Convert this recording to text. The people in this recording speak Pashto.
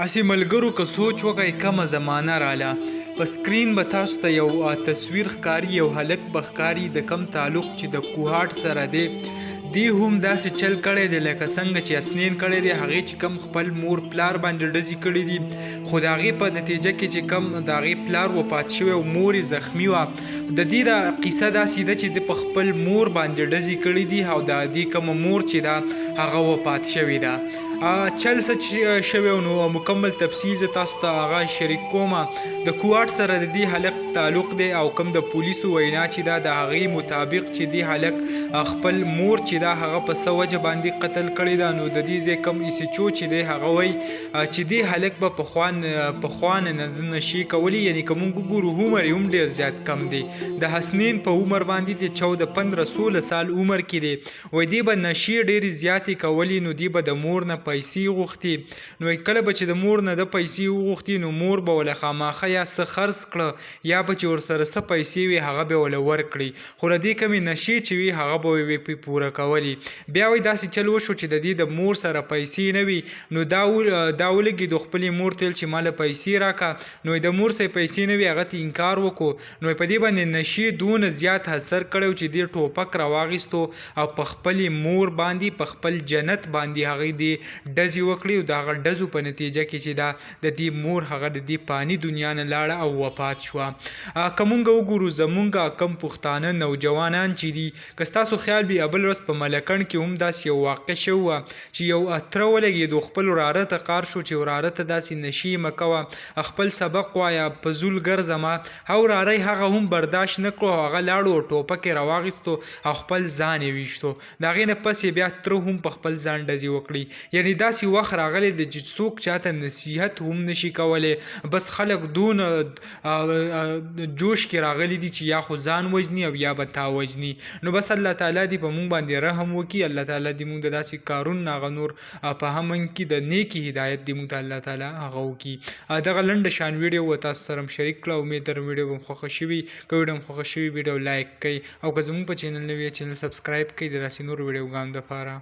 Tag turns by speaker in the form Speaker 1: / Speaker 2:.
Speaker 1: اسی ملګرو که سوچ وکئ کمه زمانه راله په سکرین به تاسو ته یو تصویر ښکاري یو هلک به ښکاري د کم تعلق چې د کوهاټ سره دی هم داسې چل کړی دی لکه څنګه چې اسنین کړی دی هغې چې کم خپل مور پلار باندې ډزې کړي دي خو د هغې په نتیجه کې چې کم د هغې پلار وفات شوی او مور یې زخمي وه د دې د قیصه داسې ده چې د په خپل مور باندې ډزې کړي دي او د دې کومه مور چې ده هغه وفات شوې ده چل څه شوی نو مکمل تفصیل زه تاسو ته هغه شریک کوم د کوهاټ سره د دې هلک تعلق دی او کوم د پولیسو وینا چې دا د هغې مطابق چې دې هلک خپل مور چې دا هغه په څه وجه باندې قتل کړې ده نو د دې ځای کوم ایسچو چې دی هغه وایي چې دې هلک به پخوا نه نشي کولی یعنې که موږ وګورو عمر یې هم ډېر زیات کم دی د حسنین په عمر باندې د 14-15-16 سال عمر کې دی وایي دې به نشي ډېرې زیاتې کولی نو دې به د مور نه پیسې غوښتي نو کله به چې د مور نه د پیسې وغوښتي نو مور به ولې خامخا یا څه خرڅ کړه یا به چې ورسره څه پیسې وي هغه به ولې ورکړي خو له دې کمې نشې چې وي هغه به یې پوره کولي بیا وایي داسې چل وشو چې د دې د مور سره پیسې نه وي نو دا ولګېد خپلې مور ته چې ما له پیسې راکړه نو د مور سره پیسې نه وي هغه ته انکار وکړو نو په دې باندې نشې دونه زیات اثر کړی چې دې ټوپک راواخیستو او په خپلې مور باندې په خپل جنت باندې هغې دې ډزې وکړي او د هغه ډزو په نتیجه کې چې دا د دې مور هغه د دې فاني دنیا نه لاړه او وفات شوه که مونږ وګورو زمونږ کم پښتانه نوجوانان چې دي که ستاسو خیال وي بل ورځ په ملکڼ کې هم داسې یو واقع شوی وه چې یو اتره ولګېدو خپل وراره ته قار شو چې وراره ته داسې نشي مه کوه خپل سبق وایه فضول ګرځه ما او وراره یې هغه هم برداشت نه کړو هغه لاړو او ټوپک یې راواخیستو او خپل ځان یې ویشتو د هغې نه پس یې بیا تره هم په خپل ځان ډزې وکړي یعنې داسې وخت راغلی دی چې څوک چاته نصیحت هم نشي کولی بس خلک دونه جوش کې راغلی دي چې یا خو ځان وژني او یا به تا وژني نو بس الله تعالی دې په موږ باندې رحم وکړي الله تعالی دې موږ د داسې کارونو نه هغه نور په همن کې د نیکي هدایت دې موږ ته الله تعالی هغه وکړي دغه لنډه شان ویډیو و تاسو سره هم شریک کړه امید لرم ویډیو به خوښه شوي که ویډیو هم خوښه شوي ویډیو لایک کړئ او که زموږ په چینل نوي چینل سبسکرایب کړئ د داسې نورو ویډیوګانو دپاره